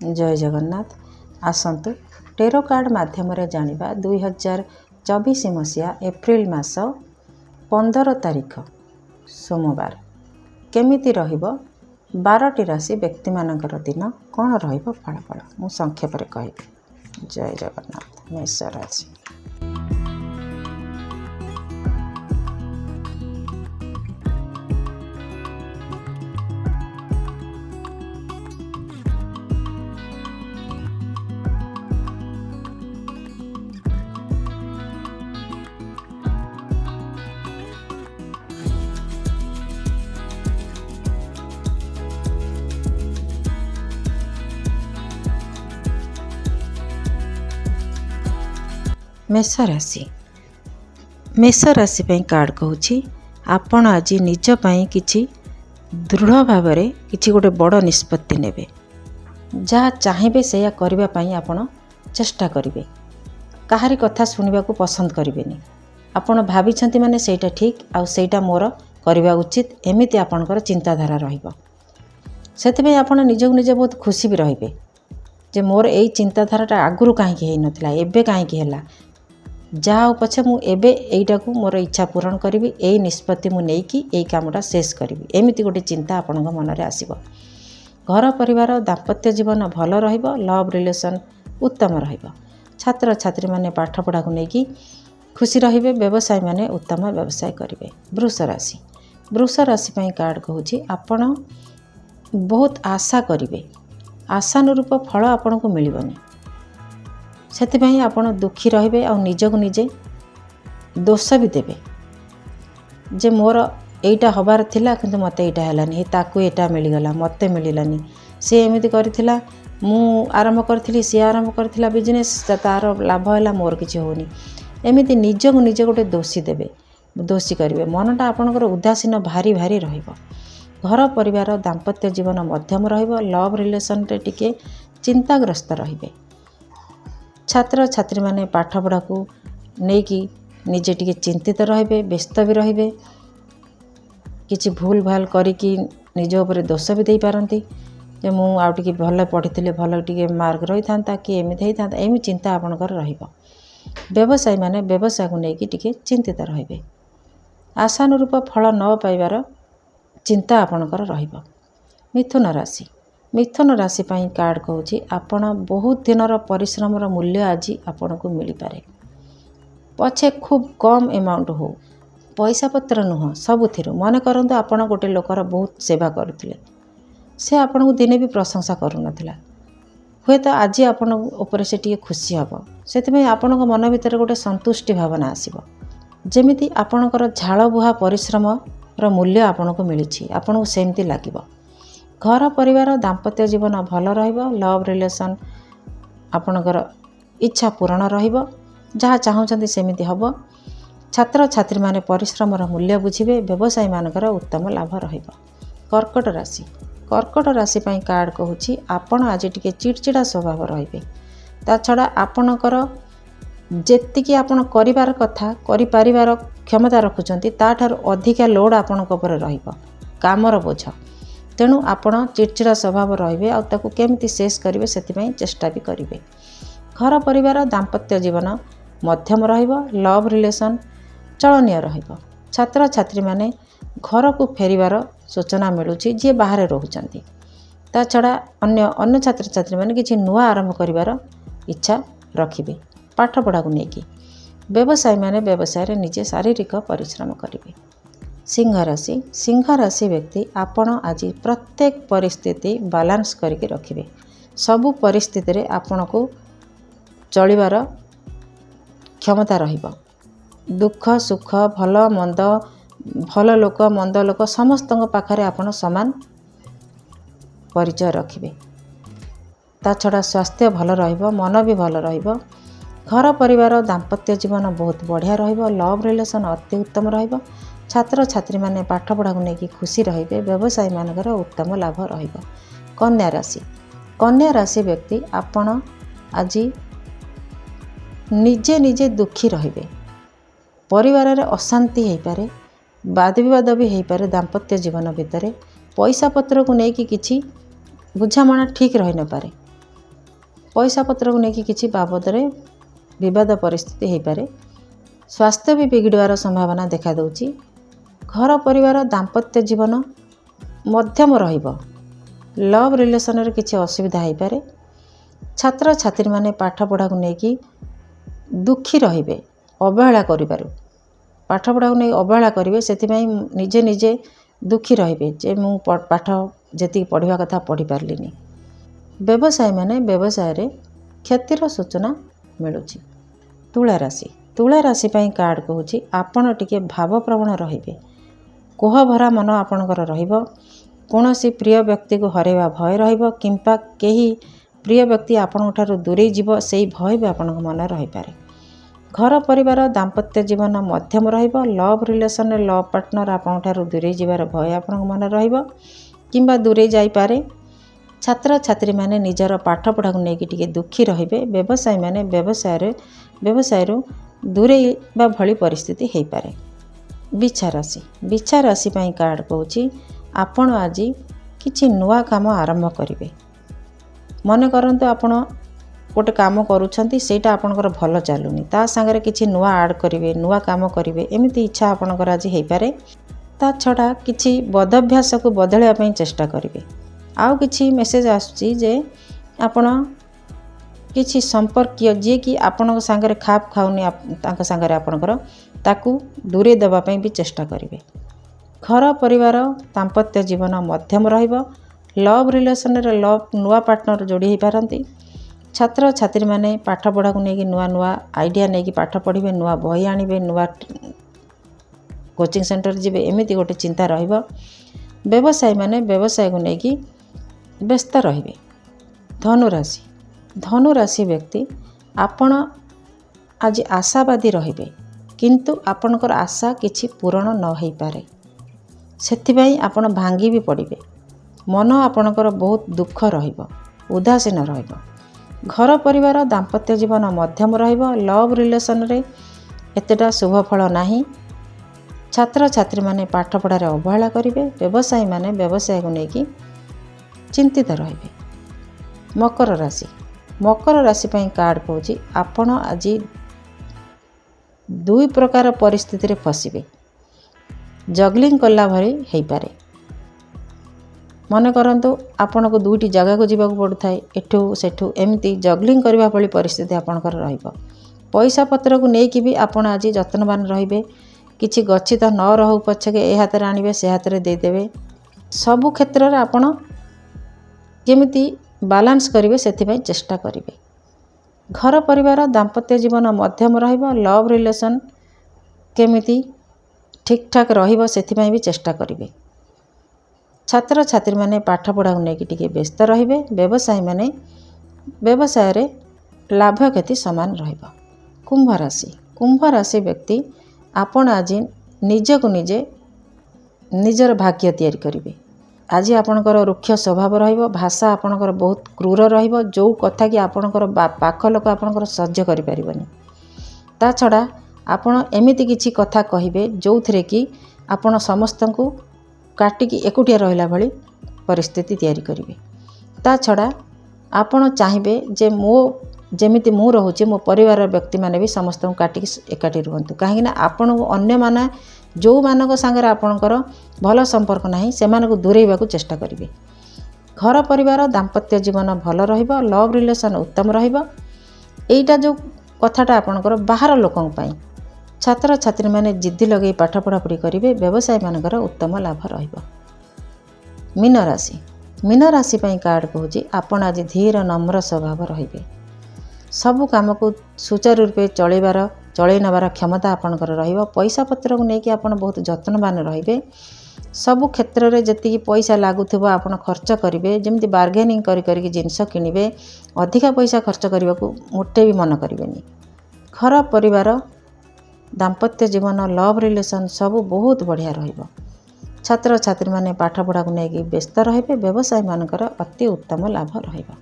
जय Jagannath. आसंतु tarot card माध्यम जानिबा 2024 मसीहा एप्रिल मास 15 तारिख सोमवार केमिति रहिबो 12टी राशि व्यक्ति मानकर दिन कौन रहिबो फलाफल मु संक्षेप रे कहिबी। जय जगन्नाथ। मेष राशि मेष राशि पे कार्ड कहूँ आपण आज निज पाई किछि दृढ़ भाव में किछि गोटे बड़ निष्पत्ति नेबे। जहाँ चाहिए से करबा पई आपण चेष्टा करिवे। काहारी कथा सुनिबा को पसंद करिवेनी। आपण भाबिछंती माने सेटा ठीक आउ सेटा मोर करबा उचित एमिति आपणकर चिंताधारा रहिबो। सेतबे आपण निजको निजे बहुत खुशी भी रहिबे जे मोर एई चिंताधाराटा आगुरु काहेकि हेइ नथिला एबे काहेकि हेला। जाओ पछे मु एबे एइटा को मोर इच्छा पूरण करिवि एई निष्पत्ति मु नेकी एई कामटा शेष करिवि एमिति गोटे चिंता आपणक मन रे आसीबो। घर परिवार दाम्पत्य जीवन भल रहिबो। लव रिलेशन उत्तम रहिबो। छात्र छात्री माने पाठ पढ़ा को नेकी खुशी रहिबे। व्यवसाय माने उत्तम व्यवसाय करिवे। वृष राशि पई कार्ड कहूची आपण बहुत आशा करिवे। आशानुरूप फल आपण को मिलबनी। सेतिपई आपण दुखी रहिबे और निजको निजे दोष भी देबे जे मोर एइटा हबार थिला किंतु मते एइटा हेलानी ताकू एटा मिलगला मते मिललानी से एमिति करथिला मु आरंभ करथिली से आरंभ करथिला बिजनेस तार लाभ हैला मोर किछि होनी एमिति निजको निजे गोटे दोषी देबे दोषी करिवे। मनटा आपणकर उदासीन भारी भारी रहिबो। घर परिवार दाम्पत्य जीवन मध्यम रहिबो। लव रिलेशन रे टिके चिंताग्रस्त रहिबे। छात्र छात्री माने पाठ पढ़ा को नेकी निजे टिके चिंतित रहिबे व्यस्त भी रहिबे। किछि भूल भाल करिकी निज ऊपर दोष भी देई पारंती जे मु आउ टिके भल पढ़िथिले भल टिके मार्क रही थांता कि एमिति हेई थांता एमि चिंता आपणकर रहिबो। व्यवसाय माने व्यवसाय को नेकी टिके चिंतित रहिबे। आशानुरूप फल न पाइबार चिंता आपणकर रहिबो। मिथुन राशि पई कार्ड कहूची आपण बहुत दिनर परिश्रमर मूल्य आज आपण को मिल पारे। पछे खूब कम अमाउंट हो पैसा पत्र नुह सबुथिरु मन करंतु आपण गोटे लोकर बहुत सेवा करथिले से आपण को दिने भी प्रशंसा करू नथिला हुए तो आज आपण ऊपर से टिके खुशी हबो। सेतिमे आपण को मन भीतर गोटे संतुष्टि भावना आसीबो जेमिति आपणकर झाळ बुहा परिश्रम र मूल्य आपण को मिलिछि आपण को सेमति लागिबो। घर परिवार दाम्पत्य जीवन भल रहिबो। लव रिलेशन आपणकर इच्छा पूर्ण रहिबो। जहाँ चाहूचंती सेमिति हबो। छात्र छात्री माने परिश्रम र मूल्य बुझिबे। व्यवसायी मानकर उत्तम लाभ रहिबो। कर्कट राशि पई कार्ड कहूची आपण आज टिके चिड़चिड़ा स्वभाव रहिबे। ता छड़ा आपणकर जेतिकी आपण करिवार कथा करि परिवार क्षमता रखुचंती ताठार अधिका लोड आपणक ऊपर रहिबो कामर बोझ। तेणु आपण चिड़चिड़ा स्वभाव रहिबे आ ताकू केमिति शेष करिवे सेतिपई चेष्टा भी करिवे। घर परिवार दाम्पत्य जीवन मध्यम रहिबो। लव रिलेशन चलनीय रहिबो। छात्र छात्री माने घर को फेरिबार सूचना मिलुछि जे बाहर रहुचंती। ता छड़ा अन्य छात्र छात्री माने किछि नुआ आरंभ करिवार इच्छा रखिबे पाठ पढ़ा को नेकी। व्यवसाय माने व्यवसाय रे निजे शारीरिक परिश्रम करिवे। सिंह राशि व्यक्ति आपण आज प्रत्येक परिस्थिति बैलेंस करके रखिबे। सबु परिस्थिति रे आपण को चलिबार क्षमता रहिबो। दुख सुख भल मंद भल लोक मंद लोक समस्तଙ୍କ पाखरे आपण समान परिचय रखिबे। ता छड़ा स्वास्थ्य भल रहिबो मन भी भल रहिबो। घर परिवार दाम्पत्य जीवन बहुत बढ़िया रहिबो। लव रिलेशन अति उत्तम रहिबो। छात्र छात्री माने पाठ पढ़ा को नेकी खुशी रहिबे। व्यवसायी मानकर उत्तम लाभ रहिबो। कन्या राशि व्यक्ति आपण आज निजे निजे दुखी रहिबे। परिवार रे अशांति हेई पारे वाद विवाद भी हेई पारे। दाम्पत्य जीवन भितर पैसा पत्र को नेकी किछि बुझामणा ठीक रही न पारे। पैसा पत्र को लेकिन किसी बाबद विवाद परिस्थिति हो पारे। स्वास्थ्य भी बिगड़वार संभावना देखा दूची। घर परिवार दाम्पत्य जीवन मध्यम रहिबो। लव रिलेशन रे किसी असुविधा हो पारे। छात्र छात्री माने पाठ पढ़ा को लेकिन दुखी रहिबे, अवहेला करिबारु। पाठ पढ़ा को नहीं अवहेला करेंगे से निजे निजे दुखी रहिबे जे मु पाठ जी पढ़ा कथा पढ़ी पार्लिनी। व्यवसाय माने व्यवसाय रे क्षतिर सूचना मिलुची। तुला राशि तुला राशि कार्ड कहूँ आपण टिके भावप्रवण रहिबे। कोह भरा मन आपणकर रहिबो। कौनसी प्रिय व्यक्ति को हरेवा भय रहिबो किंपा केही प्रिय व्यक्ति आपणक ठारू दूरे जीव सेही भय भी आपणक मन रहि पारे। घर परिवार दाम्पत्य जीवन मध्यम रहिबो। लव रिलेशन लव पार्टनर आपणक ठारू दूरे जीवार भय आपणक मन रहिबो किंबा दूरे जाई पारे। छात्र छात्री माने निजर पाठ पढ़ा को लेकिन टिके दुखी रहिबे। व्यवसायी माने व्यवसाय दूरे बा भली परिस्थिति हो पारे। बिछा राशि कार्ड कहूँ आपण आज किछि नुआ काम आरंभ करिवे। मन करंतु आपण गोटे काम करूछंती सेटा आपणकर भल चलुनी ता सांगरे किछि नुआ ऐड करिवे, नुआ काम करिवे एमिति इच्छा आपणकर आज हो पारे। ता छड़ा किछि बदभ्यास को बदलैया पई चेष्टा करिवे। आउ किछि मेसेज आसुची जे आपण किछि संपर्कीय जे कि आपण सांगरे खाप खाउनी तांक सांगरे आपणकर ताकू दूरे देबा पई भी चेष्टा करिवे। घर परिवार दाम्पत्य जीवन मध्यम रहिबो। लव रिलेशन रे लव नुआ पार्टनर जोड़ी हो पारंती। छात्र छात्री माने पाठ पढ़ा को लेकिन नुआ नुआ आइडिया नहीं कि पाठ पढ़िबे, नुआ बही आनिबे, नुआ कोचिंग सेंटर जिबे एमिति गोटे चिंता रहिबो। व्यवसायी माने व्यवसाय को लेकिन व्यस्त रहिबे। धनु राशि व्यक्ति आपण आज आशावादी रहिबे किंतु आपणकर आशा किछि पूरण न हो पारे। सेथिबाई आपण भांगी भी पड़िबे। मन आपणकर बहुत दुख रहिबो, उदासीन रहिबो। घर परिवार दाम्पत्य जीवन मध्यम रहिबो। लव रिलेशन रे एतेटा शुभ फल नाही। छात्र छात्री माने पाठ पढ़ारे अवहेला करिवे। व्यवसायी माने व्यवसाय को लेकिन चिंतित रहिबे। मकर राशि कार्ड कहूँ आपण आज दुई प्रकार परिस्थिति रे फसिबे। जगलिंग कला भरी हो पारे। मन करंतु आपण को दुईटी जगह को जीवा पड़ू थाए एठू सेठू एमती जगलिंग करबा भली परिस्थिति आपणकर रहिबो। पैसा पत्र को लेकिन भी आपण आज जत्नवान रहिबे। किछि गच्छित न रहू पछके ए हाथ रे आनिबे से हाथ रे दे देबे। सबु क्षेत्र रे आपण केमिति बैलेंस करिवे सेथिबाई चेष्टा करिवे। घर परिवार दाम्पत्य जीवन मध्यम रहिबो। लव रिलेशन केमिति ठीक ठाक रहिबो सेथिबाई भी चेष्टा करिवे। छात्र छात्री माने पाठ पढ़ा को लेकिन टिके व्यस्त रहिबे। व्यवसायी माने व्यवसाय रे लाभ क्षति समान रहिबो। कुंभ राशि व्यक्ति आपण आज निज को निजे निजर भाग्य तैयारी करिवे। आज आपणकर रुक्ष स्वभाव रहिबो। भाषा आपणकर बहुत क्रूर रहिबो। जो कथा कि आपणकर पाख लोक आपणकर सह्य करि परिबनी। ता छड़ा आपण एमिति किछि कथा कहिबे जो थरे कि आपण समस्त को काटिकी एकुटिया रहिला भली परिस्थिति तैयारी करिवे। ता छड़ा आपण चाहिबे जे मो जेमिति मु रहुचे मो परिवार व्यक्ति माने भी समस्त को काटिकी एकाठी रुहंतु। काहे ना आपण अन्य माने जो मानक संगे आपणकर भल संपर्क नाही से मानको दूरेबा को चेष्टा करिवे। घर परिवार दाम्पत्य जीवन भल रहिबो। लव रिलेशन उत्तम रहिबो। एइटा जो कथाटा आपणकर बाहर लोकन पई। छात्र छात्री माने जिद्दी लगे पाठ पढ़ापढ़ी करेंगे। व्यवसायी मानकर उत्तम लाभ रहिबो। मीन राशि कार्ड कहूँ आपण आज धीर नम्र स्वभाव रहिबे। सबु काम को सुचारू रूपे चलई नबार क्षमता आपणकर रहिबो। पैसा पत्र को लेकिन आपण बहुत जत्नवान रहिबे। सबु क्षेत्र रे जति पैसा लागुथिबो आपण खर्च करिवे। जेमति बार्गेनिंग करी जिनस किनिबे। अधिका पैसा खर्च करने को मोटे भी मन करेंगे। घर परिवार दाम्पत्य जीवन लव रिलेशन सबू बहुत बढ़िया रहिबो। छात्र छात्री माने पाठ पढ़ा को लेकिन व्यस्त रहिबे। व्यवसायी मानकर अति उत्तम लाभ रहिबो।